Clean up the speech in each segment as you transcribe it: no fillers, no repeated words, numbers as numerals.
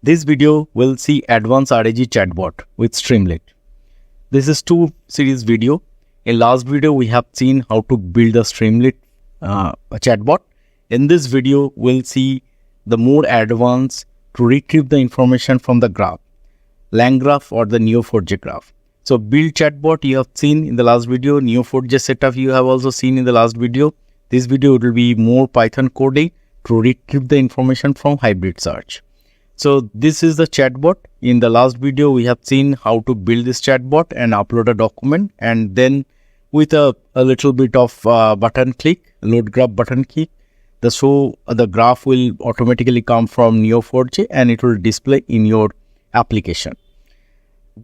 This video will see Advanced RAG Chatbot with Streamlit. This is two series video. In last video, we have seen how to build a Streamlit chatbot. In this video, we'll see the more advanced to retrieve the information from the graph, LangGraph or the Neo4j graph. So build chatbot you have seen in the last video, Neo4j setup you have also seen in the last video. This video will be more Python coding to retrieve the information from hybrid search. So this is the chatbot. In the last video, we have seen how to build this chatbot and upload a document, and then with a little bit of button click, load graph button click, the graph will automatically come from Neo4j and it will display in your application.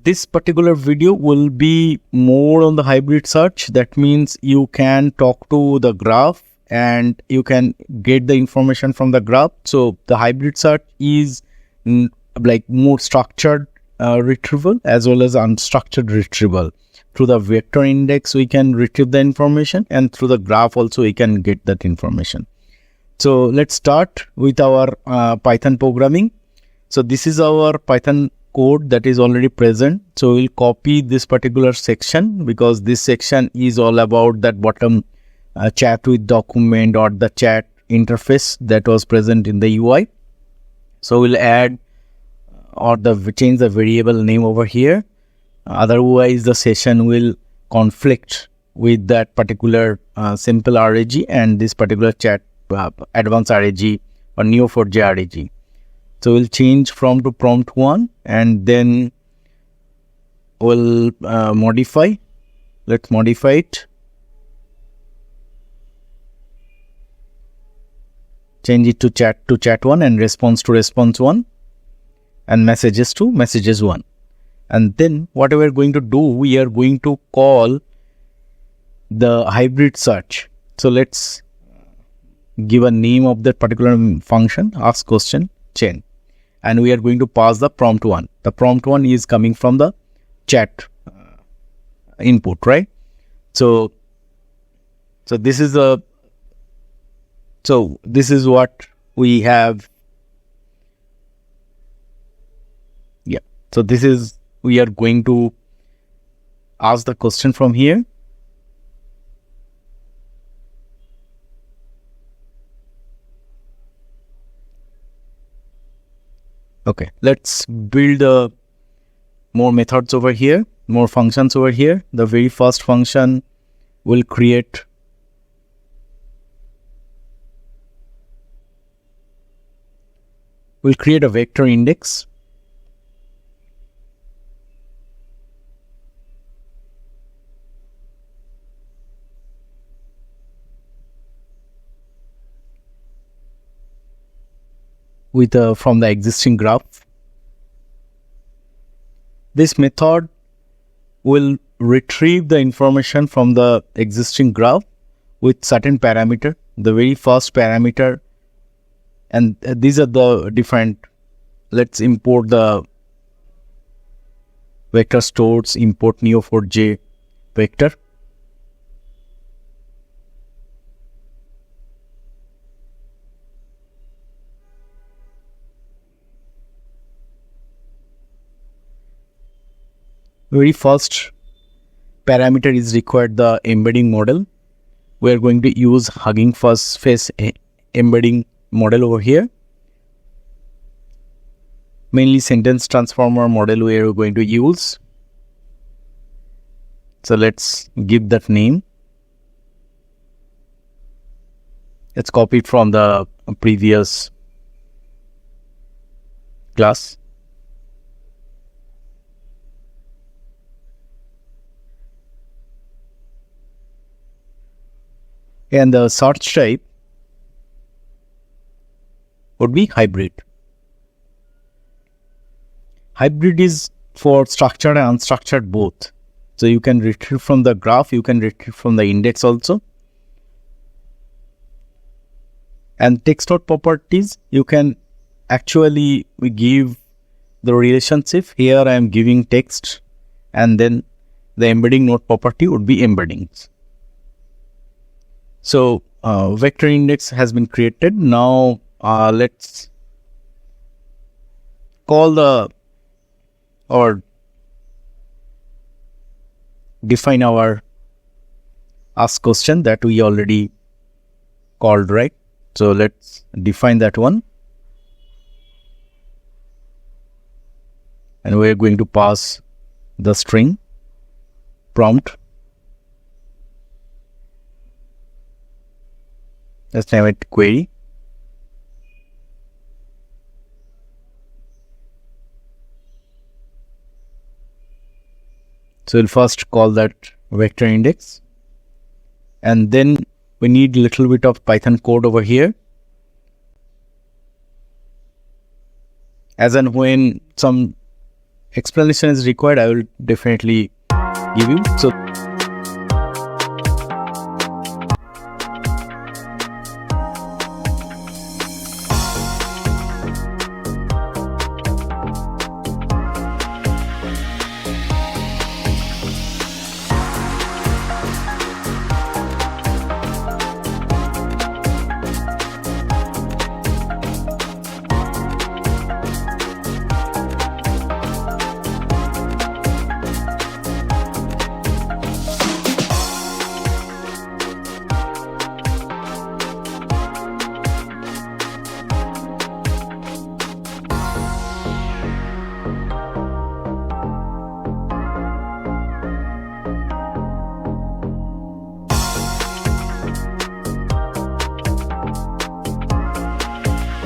This particular video will be more on the hybrid search. That means you can talk to the graph and you can get the information from the graph. So the hybrid search is like more structured retrieval as well as unstructured retrieval. Through the vector index, we can retrieve the information, and through the graph also we can get that information. So let's start with our Python programming. So this is our Python code that is already present. So we'll copy this particular section because this section is all about that bottom chat with document or the chat interface that was present in the UI. So we'll add or change the variable name over here. Otherwise, the session will conflict with that particular simple RAG and this particular chat advanced RAG or Neo4j RAG. So we'll change from to prompt 1 and then we'll modify. Let's modify it. Change it to chat 1 and response to response 1 and messages to messages 1. And then what we are going to do, we are going to call the hybrid search. So let's give a name of that particular function, ask question chain. And we are going to pass the prompt 1. The prompt 1 is coming from the chat input, right? So this is what we have. Yeah. So we are going to ask the question from here. Okay, let's build more methods over here, more functions over here. The very first function will create a vector index. From the existing graph. This method will retrieve the information from the existing graph with certain parameter. The very first parameter, and these are the different. Let's import the vector stores, import Neo4j vector. Very first parameter is required the embedding model. We are going to use Hugging Face embedding model over here. Mainly sentence transformer model we are going to use. So let's give that name. Let's copy it from the previous class. And the search type would be hybrid. Hybrid is for structured and unstructured both. So you can retrieve from the graph, you can retrieve from the index also. And text node properties, you can actually give the relationship. Here I am giving text, and then the embedding node property would be embeddings. So vector index has been created. Now let's call the or define our ask question that we already called, right? So let's define that one. And we're going to pass the string prompt. Let's name it query. So we'll first call that vector index, and then we need a little bit of Python code over here. As and when some explanation is required, I will definitely give you. So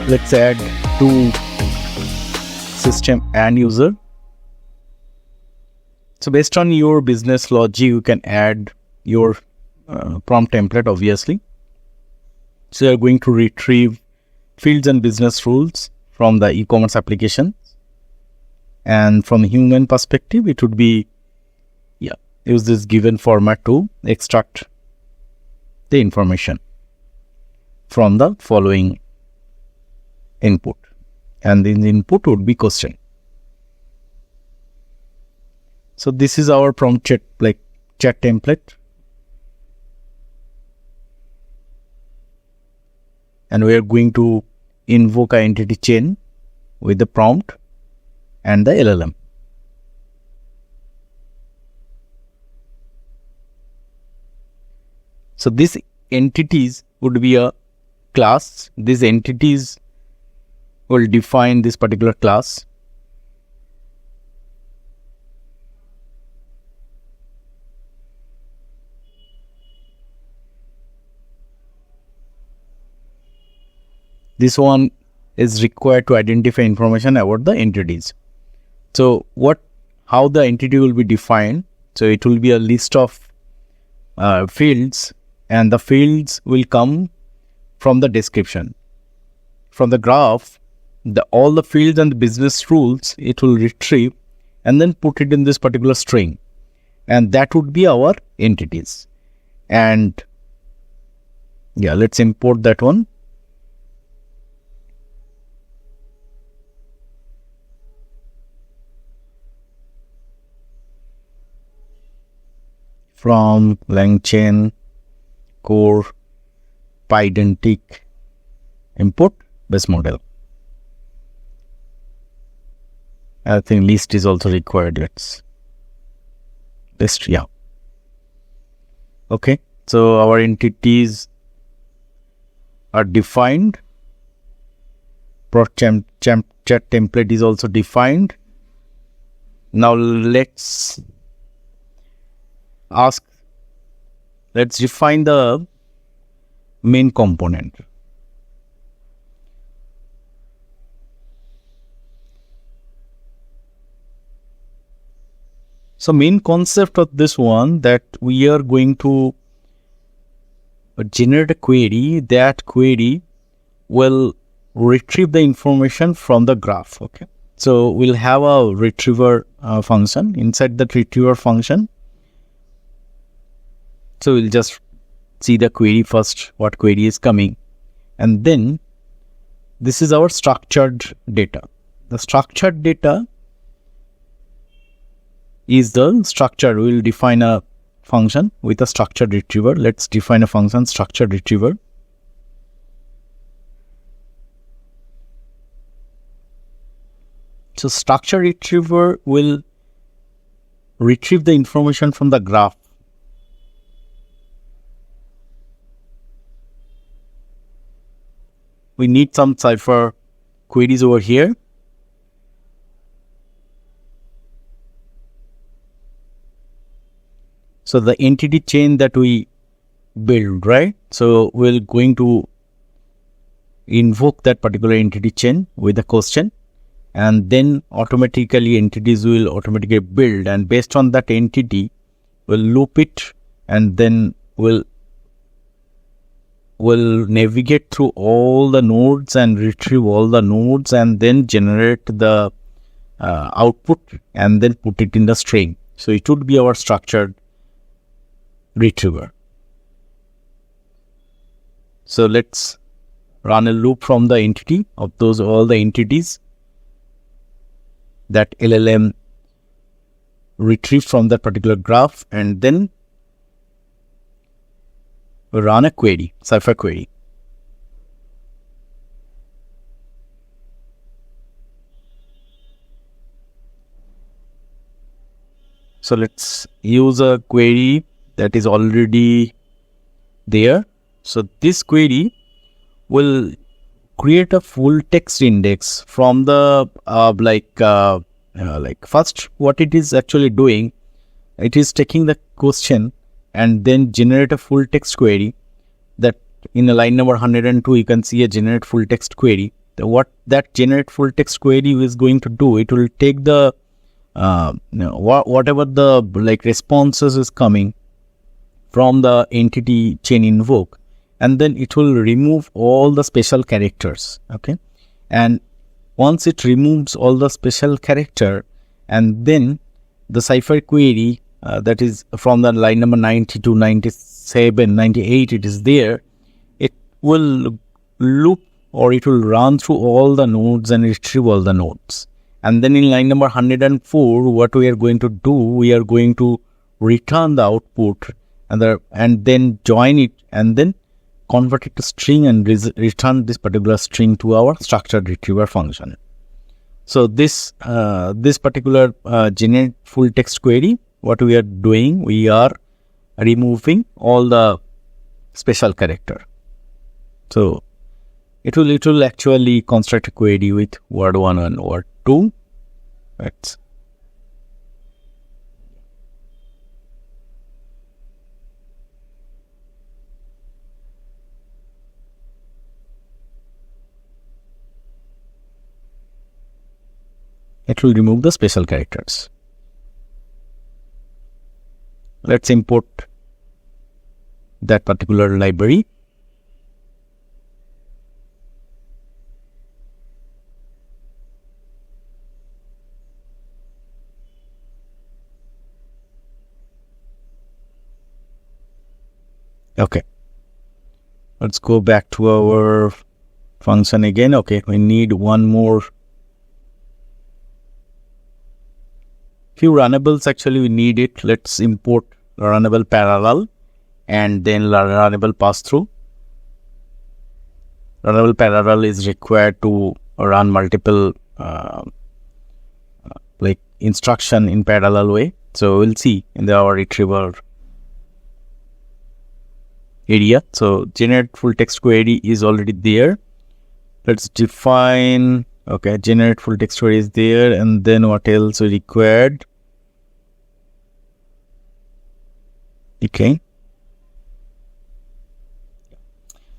let's add to system and user. So based on your business logic, you can add your prompt template, obviously. So you're going to retrieve fields and business rules from the e-commerce application. And from a human perspective, it would be, use this given format to extract the information from the following input, and the input would be question. So this is our prompt chat template, and we are going to invoke an entity chain with the prompt and the LLM. So these entities would be a class. These entities will define this particular class. This one is required to identify information about the entities. So how the entity will be defined? So it will be a list of fields, and the fields will come from the description. From the graph, all the fields and the business rules it will retrieve and then put it in this particular string, and that would be our entities. And let's import that one. From LangChain core Pydantic import base model. I think list is also required. Let's list. Okay. So our entities are defined. Chat template is also defined. Now let's define the main component. So main concept of this one, that we are going to generate a query. That query will retrieve the information from the graph. Okay. So we'll have a retriever function. Inside that retriever function, so we'll just see the query first, what query is coming. And then this is our structured data. The structured data is the structure. We'll define a function with a structured retriever. Let's define a function structured retriever. So structured retriever will retrieve the information from the graph. We need some Cypher queries over here. So the entity chain that we build, right? So we're going to invoke that particular entity chain with a question, and then automatically entities will automatically build, and based on that entity we'll loop it, and then we'll navigate through all the nodes and retrieve all the nodes, and then generate the output and then put it in the string. So it would be our structured retriever. So let's run a loop from the entity of those all the entities that LLM retrieved from that particular graph, and then run a query, Cypher query. So let's use a query that is already there. So this query will create a full text index from the first what it is actually doing, it is taking the question and then generate a full text query. That in a line number 102 you can see a generate full text query. What that generate full text query is going to do, it will take the whatever the responses is coming from the entity chain invoke, and then it will remove all the special characters. Okay, and once it removes all the special character, and then the Cypher query that is from the line number 90 to 97, 98, it is there. It will loop, or it will run through all the nodes and retrieve all the nodes. And then in line number 104, what we are going to do, we are going to return the output and then join it and then convert it to string and return this particular string to our structured retriever function. So this particular generate full text query, what we are doing, we are removing all the special character. So it will actually construct a query with word 1 and word 2. Right. It will remove the special characters. Let's import that particular library. Okay, let's go back to our function again. Okay, we need one more few runnables. Actually, we need it. Let's import RunnableParallel and then runnable pass-through. RunnableParallel is required to run multiple instruction in parallel way. So we'll see in our retriever area. So generate full text query is already there. Let's define, okay, generate full text query is there, and then what else we required? Okay,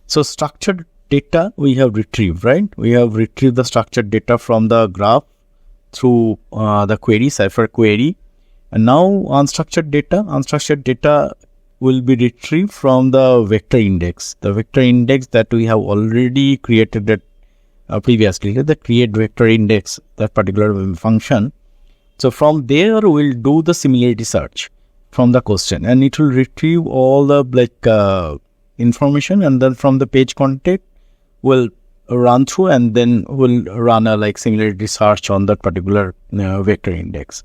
so structured data we have retrieved, right? We have retrieved the structured data from the graph through the query, Cypher query, and now unstructured data will be retrieved from the vector index. The vector index that we have already created previously, the create vector index, that particular function. So from there we'll do the similarity search from the question, and it will retrieve all the information, and then from the page content will run through, and then we'll run a similarity search on that particular vector index.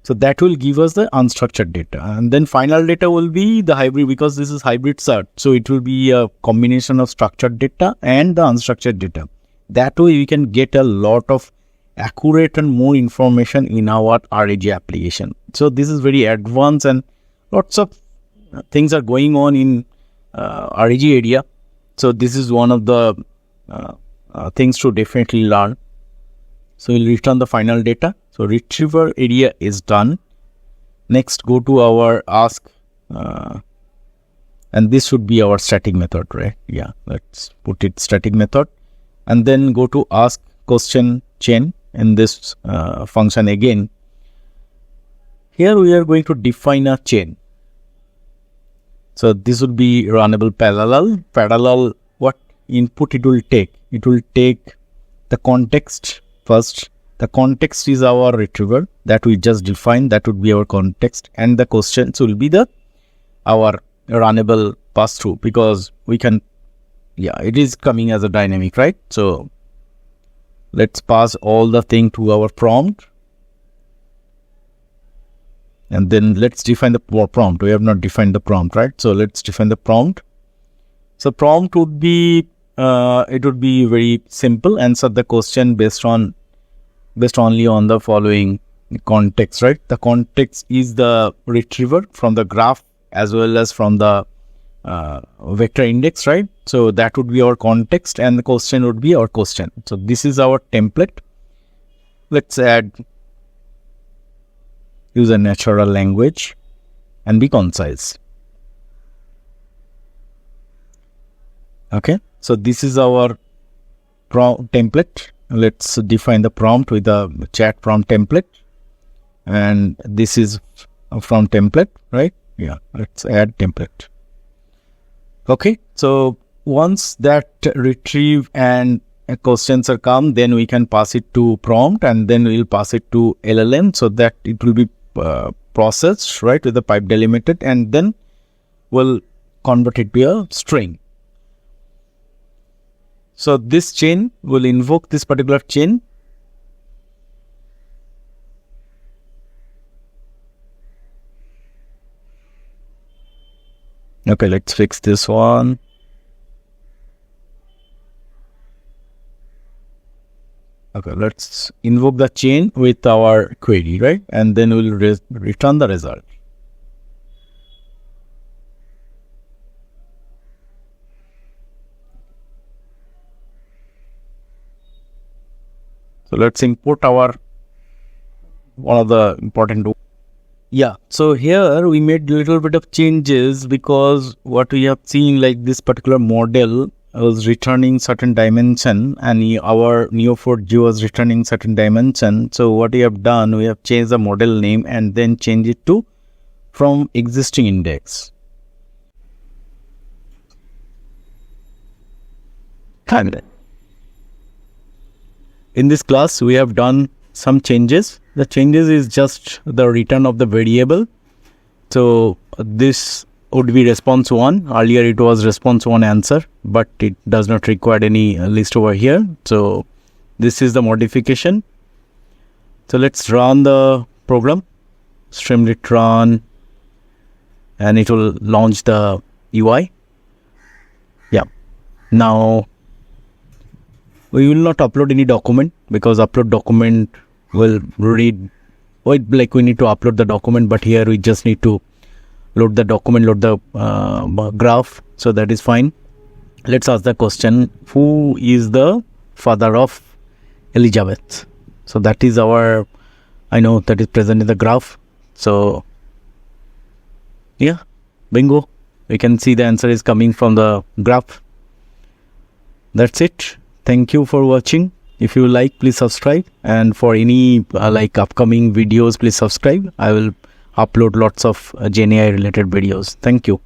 So that will give us the unstructured data, and then final data will be the hybrid, because this is hybrid search. So it will be a combination of structured data and the unstructured data. That way we can get a lot of accurate and more information in our RAG application. So this is very advanced and lots of things are going on in RAG area. So this is one of the things to definitely learn. So we'll return the final data. So retriever area is done. Next, go to our ask, and this should be our static method, right? Yeah, let's put it static method, and then go to ask question chain in this function again. Here we are going to define a chain. So this would be RunnableParallel. Parallel, what input it will take? It will take the context first. The context is our retriever that we just defined. That would be our context, and the questions will be our runnable pass through, because we can, yeah, it is coming as a dynamic, right? So let's pass all the thing to our prompt, and then let's define the prompt. We have not defined the prompt, right? So let's define the prompt. So prompt would be it would be very simple. Answer the question based only on the following context, right? The context is the retriever from the graph as well as from the vector index, right? So that would be our context, and the question would be our question. So this is our template. Let's use a natural language and be concise. Okay, so this is our template. Let's define the prompt with a chat prompt template, and this is from template, right? Yeah, let's add template. Okay, so once that retrieve and questions are come, then we can pass it to prompt, and then we'll pass it to LLM so that it will be processed, right, with the pipe delimited, and then we'll convert it to a string. So this chain will invoke this particular chain. Okay, let's fix this one. Okay, let's invoke the chain with our query, right? And then we'll return the result. So let's import our one of the important. Yeah, so here we made a little bit of changes, because what we have seen, like this particular model was returning certain dimension, and our Neo4j was returning certain dimension. So what we have done, we have changed the model name and then change it to from existing index. In this class, we have done some changes. The changes is just the return of the variable. So this would be response 1. Earlier it was response 1 answer, but it does not require any list over here. So this is the modification. So let's run the program. Streamlit run, and it will launch the UI. Yeah. Now we will not upload any document, because upload document will read, like we need to upload the document, but here we just need to load the document, load the graph. So that is fine. Let's ask the question, who is the father of Elizabeth? So that is our, I know that is present in the graph. So yeah, bingo. We can see the answer is coming from the graph. That's it. Thank you for watching. If you like, please subscribe, and for any like upcoming videos, please subscribe. I will upload lots of GenAI related videos. Thank you.